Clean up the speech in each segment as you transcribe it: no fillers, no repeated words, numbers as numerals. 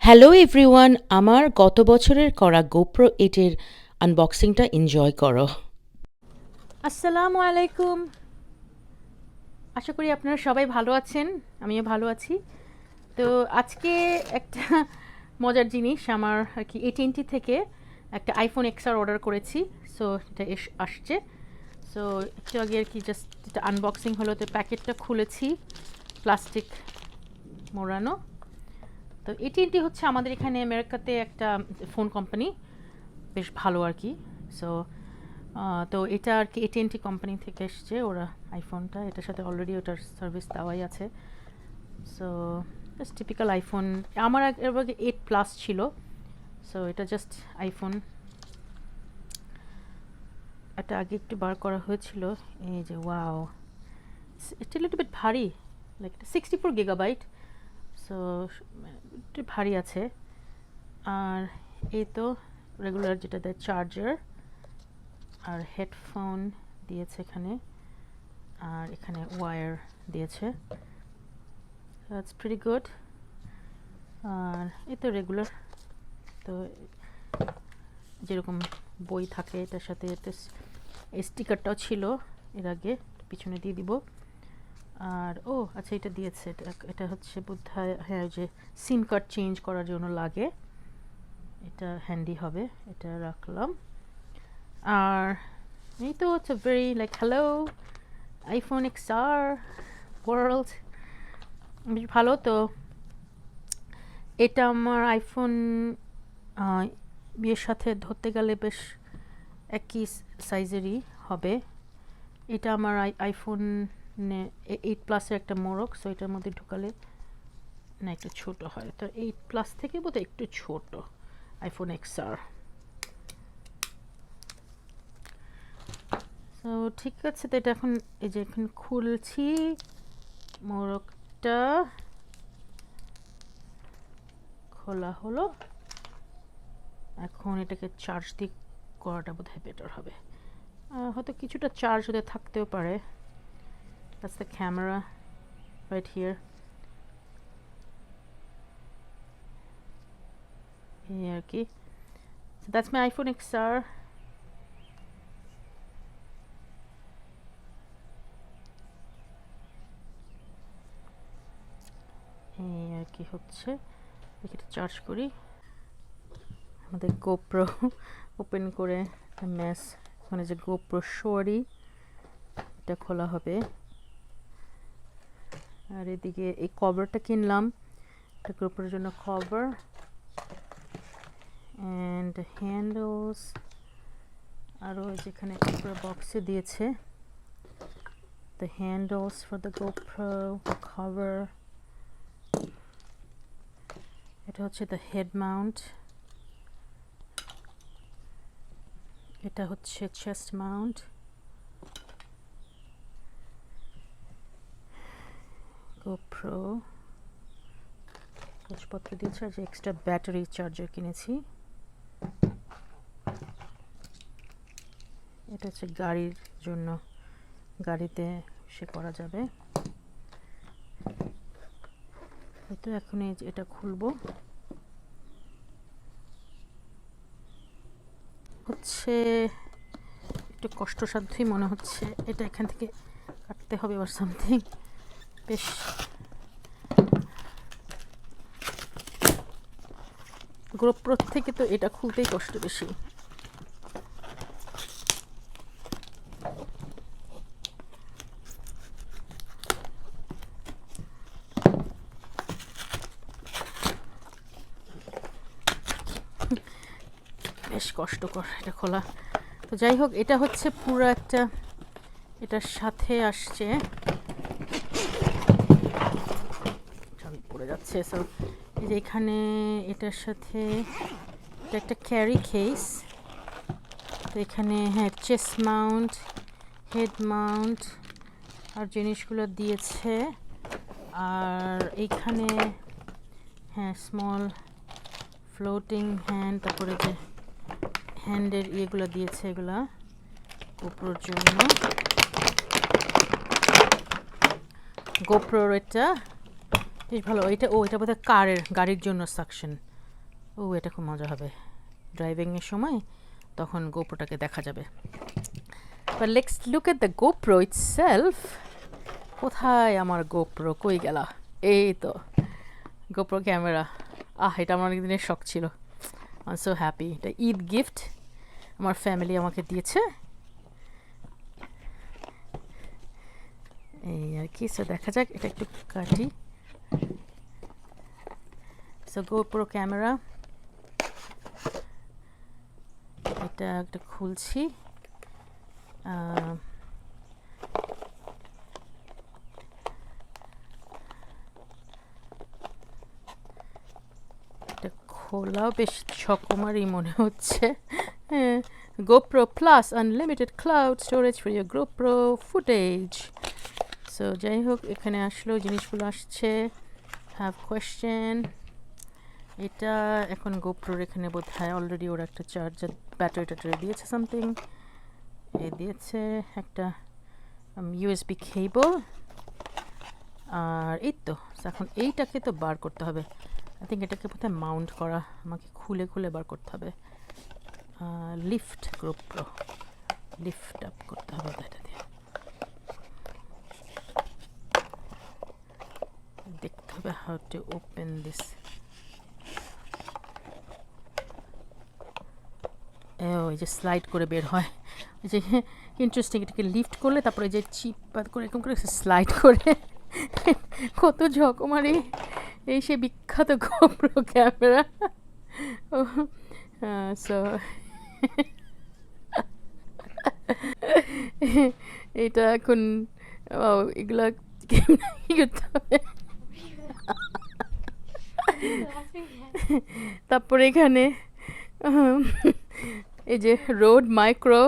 Hello everyone, আমার গত বছরের করা গোপ্রো 8 এর আনবক্সিংটা এনজয় করো। আসসালামু আলাইকুম। আশা করি আপনারা সবাই ভালো আছেন, আমিও ভালো আছি। তো আজকে একটা মজার জিনিস, আমার আর কি AT&T থেকে একটা আইফোন এক্সআর অর্ডার করেছি। সো এটা আসছে। সো একটু আগে আর কি জাস্ট এটা আনবক্সিং হলো, তো প্যাকেটটা খুলেছি, প্লাস্টিক মোড়ানো। তো AT&T হচ্ছে আমাদের এখানে আমেরিকাতে একটা ফোন কোম্পানি, বেশ ভালো আর কি। সো তো এটা আর কি AT&T কোম্পানি থেকে এসছে ওরা আইফোনটা, এটার সাথে অলরেডি ওটার সার্ভিস দেওয়াই আছে। So just typical iPhone. আমার এর আগে 8+ ছিল। সো এটা জাস্ট আইফোন। এটা আগে একটু বার করা হয়েছিল। এই যে ওয়াও, এটা লিটল বিট ভারী, লাইক 64 GB। সো একটু ভারী আছে। আর এই তো রেগুলার যেটা দেয় চার্জার, আর হেডফোন দিয়েছে এখানে, আর এখানে ওয়্যার দিয়েছে। That's pretty good. আর এই তো রেগুলার, তো যেরকম বই থাকে এটার সাথে এই স্টিকারটাও ছিল এর আগে, পিছনে দিয়ে দিব। আর ও আচ্ছা, এটা দিয়েছে, এটা হচ্ছে বোধহয়, হ্যাঁ, যে সিম কার্ড চেঞ্জ করার জন্য লাগে, এটা হ্যান্ডি হবে, এটা রাখলাম। আর এই তো it's very like hello iPhone XR world, বেশ ভালো। তো এটা আমার আইফোন বিয়ের সাথে ধরতে গেলে বেশ একই সাইজেরই হবে। এটা আমার আইফোন 8+-এর একটা মোড়ক, সো এটার মধ্যে ঢুকালে না একটু ছোট হয়, তো 8+ থেকে বোধহয় একটু ছোট আইফোন এক্সআর। তো ঠিক আছে, তো এটা এখন এই যে এখন খুলছি, মোড়কটা খোলা হলো। এখন এটাকে চার্জ দিয়ে করাটা বোধহয় বেটার হবে, হয়তো কিছুটা চার্জ হতে থাকতেও পারে। That's the camera right here. এই আর কি। So that's my iPhone XR. এই আর কি হচ্ছে, এটা চার্জ করি। আমাদের গোপ্রো ওপেন করে মেস, মানে যে গোপ্রো শোরি, এটা খোলা হবে। আর এদিকে এই কভারটা কিনলাম, এটা গোপ্রোর জন্য কভার অ্যান্ড হ্যান্ডেলস। আরও যেখানে গোপ্রো বক্সে দিয়েছে the handles for the GoPro, the cover. এটা হচ্ছে the head mount, এটা হচ্ছে chest mount, GoPro জিনিসপত্র দিয়েছে, আর যে এক্সট্রা ব্যাটারি চার্জার কিনেছি। এটা হচ্ছে গাড়ির জন্য, গাড়িতে সে করা যাবে। হয়তো এখন এটা খুলবো, হচ্ছে একটু কষ্টসাধ্যই মনে হচ্ছে, এটা এখান থেকে কাটতে হবে আর সামথিং। বেশ গোপ্রো থেকে তো এটা খুলতেই কষ্ট বেশি। বেশ কষ্টকর এটা খোলা। তো যাই হোক, এটা হচ্ছে পুরো একটা, এটার সাথে আসছে, সবই পড়ে যাচ্ছে। সো এই যে এখানে এটার সাথে এটা একটা ক্যারি কেস, তো এখানে হ্যাঁ চেস্ট মাউন্ট, হেড মাউন্ট আর জিনিসগুলো দিয়েছে। আর এইখানে হ্যাঁ স্মল ফ্লোটিং হ্যান্ড, তারপরে যে হ্যান্ডের ইয়েগুলো দিয়েছে, এগুলা গোপ্রোর জন্য। গোপ্রোর এটা বেশ ভালো, এটা বোধহয় গাড়ির জন্য সাকশন, ও এটা খুব মজা হবে ড্রাইভিংয়ের সময়, তখন গোপ্রোটাকে দেখা যাবে। But let's look at the GoPro itself. কোথায় আমার গোপ্রো, কই গেলা? এই তো গোপ্রো ক্যামেরা। এটা আমার অনেক দিনের শখ ছিল। I am so happy. এটা ঈদ গিফট আমার ফ্যামিলি আমাকে দিয়েছে। এই আর কি। সো দেখা যাক, এটা একটু কাটি। সো গোপ্রো ক্যামেরা, এটা একটা খুলছি। এটা খোলাও বেশ ছকমারি মনে হচ্ছে। GoPro Plus Unlimited Cloud Storage for your GoPro Footage. So যাই হোক, এখানে আসলেও জিনিসগুলো আসছে। Have question. এটা এখন গোপ্রোর এখানে বোধ হয় অলরেডি ওরা একটা চার্জার ব্যাটারি ট্যাটারি দিয়েছে, সামথিং দিয়েছে একটা ইউএসবি কেবল। আর এই তো এখন এইটাকে তো বার করতে হবে। আই থিঙ্ক এটাকে কোথায় মাউন্ট করা, আমাকে খুলে খুলে বার করতে হবে। লিফট, গোপ্রো লিফট আপ করতে হবে এটা দিয়ে। দেখতে হবে হাউ টু ওপেন দিস। ওই যে স্লাইড করে বের হয়, ওই যে ইন্টারেস্টিং। এটাকে লিফট করলে তারপরে যে চিপ করে এরকম করে স্লাইড করে কত ঝকমারি এই সে বিখ্যাত গোপ্রো ক্যামেরা। সো এটা এখন এগুলা কি করতে হবে। তারপরে এখানে এই যে রোড মাইক্রো,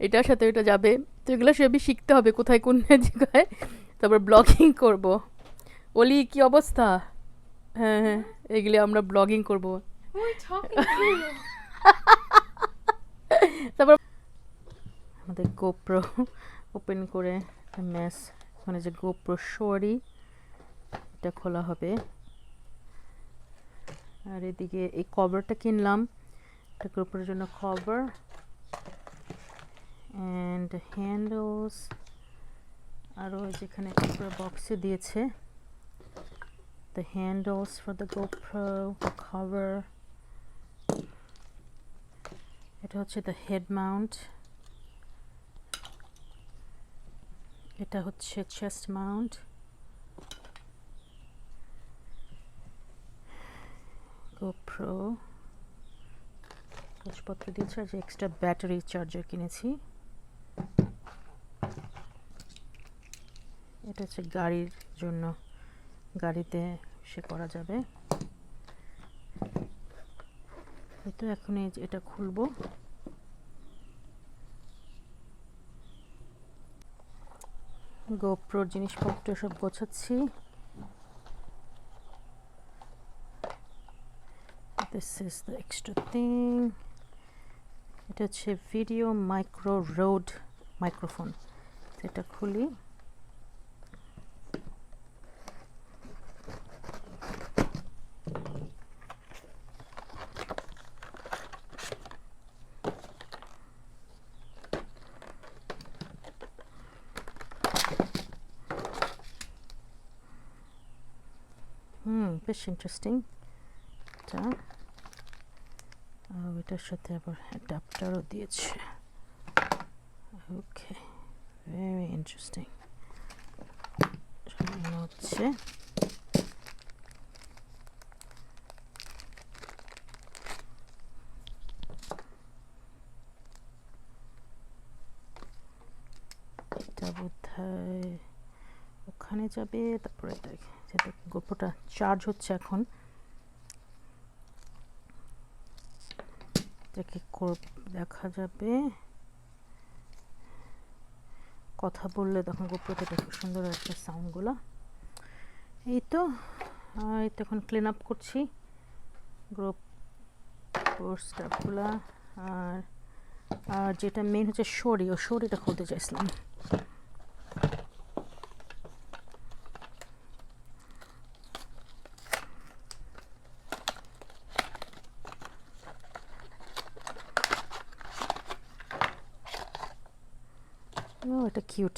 এটার সাথে এটা যাবে। তো এগুলো সবই শিখতে হবে কোথায় কোন জায়গায়। তারপর ব্লগিং করব। ওলি কি অবস্থা? হ্যাঁ হ্যাঁ, এগুলি আমরা ব্লগিং করব। তারপর আমাদের গোপ্রো ওপেন করে ম্যাস, মানে যে গোপ্রো শরি এটা খোলা হবে। আর এদিকে এই কভারটা কিনলাম, এটা গোপ্রোর জন্য কভার অ্যান্ড হ্যান্ডেলস। আরও যেখানে গোপ্রো বক্সে দিয়েছে the handles for the GoPro, the cover. এটা হচ্ছে the head mount, এটা হচ্ছে chest mount, GoPro কাগজপত্র দিয়েছে, আর যে এক্সট্রা ব্যাটারি চার্জার কিনেছি। এটা হচ্ছে গাড়ির জন্য, গাড়িতে সে করা যাবে। তো এখন এটা খুলবো। গোপ্রোর জিনিসপত্র সব গোছাচ্ছি। This is the extra thing. এটা হচ্ছে ভিডিও মাইক্রো রোড মাইক্রোফোন। এটা খুলি। বেশ ইন্টারেস্টিং। এটা এটার সাথে আবার অ্যাডাপ্টারও দিয়েছে। ওকে, ভেরি ইন্টারেস্টিং। মনে হচ্ছে এটা বোধহয় ওখানে যাবে। তারপরে যেটা গোপ্রোটা চার্জ হচ্ছে এখন, এটাকে দেখা যাবে। কথা বললে তখন গোপ্রোতে খুব সুন্দর একটা সাউন্ডগুলো। এই তো এখন ক্লিন আপ করছি গোপ্রোর স্টাফগুলা। আর যেটা মেন হচ্ছে শরি, ও শরিটা খুলতে চাইছিলাম। ও এটা কিউট।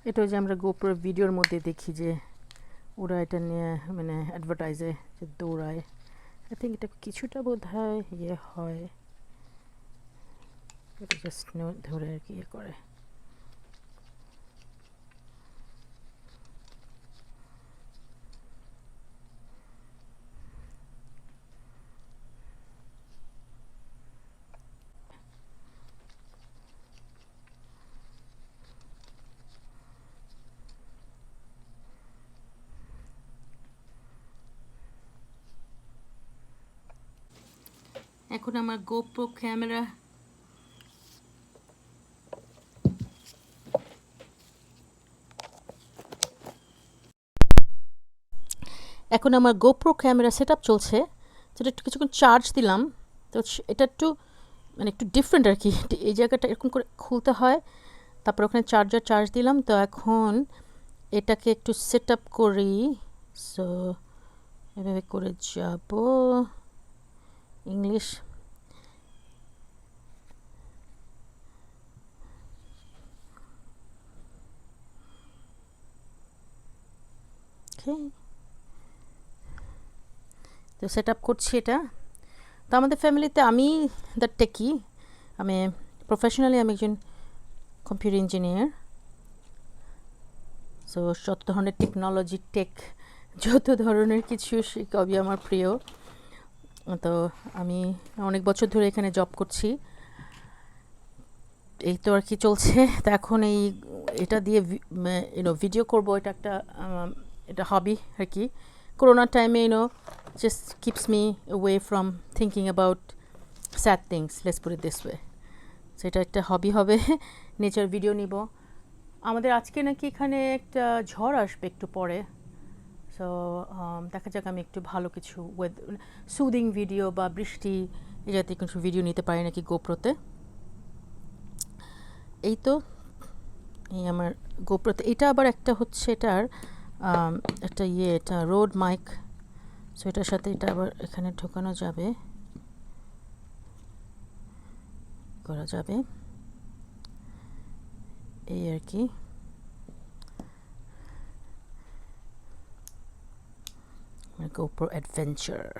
এটা যে আমরা গোপ্রো ভিডিওর মধ্যে দেখি যে ওরা এটা নিয়ে মানে অ্যাডভার্টাইজে যে দৌড়ায়। আই থিঙ্ক এটা কিছুটা বোধহয় ইয়ে হয়, এটা জাস্ট ধরে আর কি ইয়ে করে। এখন আমার গোপ্রো ক্যামেরা সেট আপ চলছে, যেটা একটু কিছুক্ষণ চার্জ দিলাম। তো এটা একটু মানে একটু ডিফারেন্ট আর কি, এই জায়গাটা এরকম করে খুলতে হয়, তারপর ওখানে চার্জ দিলাম। তো এখন এটাকে একটু সেট আপ করি। সো এভাবে করে যাব, ইংলিশ তো সেট আপ করছি এটা। তো আমাদের ফ্যামিলিতে আমি দ্য টেকি, আমি প্রফেশনালি আমি একজন কম্পিউটার ইঞ্জিনিয়ার। সো যত ধরনের টেকনোলজি যত ধরনের কিছু সবই আমার প্রিয়। তো আমি অনেক বছর ধরে এখানে জব করছি, এই তো আর কি চলছে। তো এখন এটা দিয়ে ভিডিও করব, এটা একটা এটা হবি আর কি। করোনার টাইমে just keeps me away from thinking about sad things, let's put it this way. So এটা একটা হবি হবে, নেচার ভিডিও নিব। আমাদের আজকে নাকি এখানে একটা ঝড় আসবে একটু পরে। সো দেখা যাক আমি একটু ভালো কিছু সুদিং ভিডিও বা বৃষ্টি এই জাতীয় কিছু ভিডিও নিতে পারি নাকি গোপ্রোতে। এই তো এই আমার গোপ্রোতে এটা আবার একটা হচ্ছে এটার একটা এটা রোড মাইক। সো এটার সাথে এটা আবার এখানে ঢোকানো যাবে, করা যাবে এই আর কি। GoPro Adventure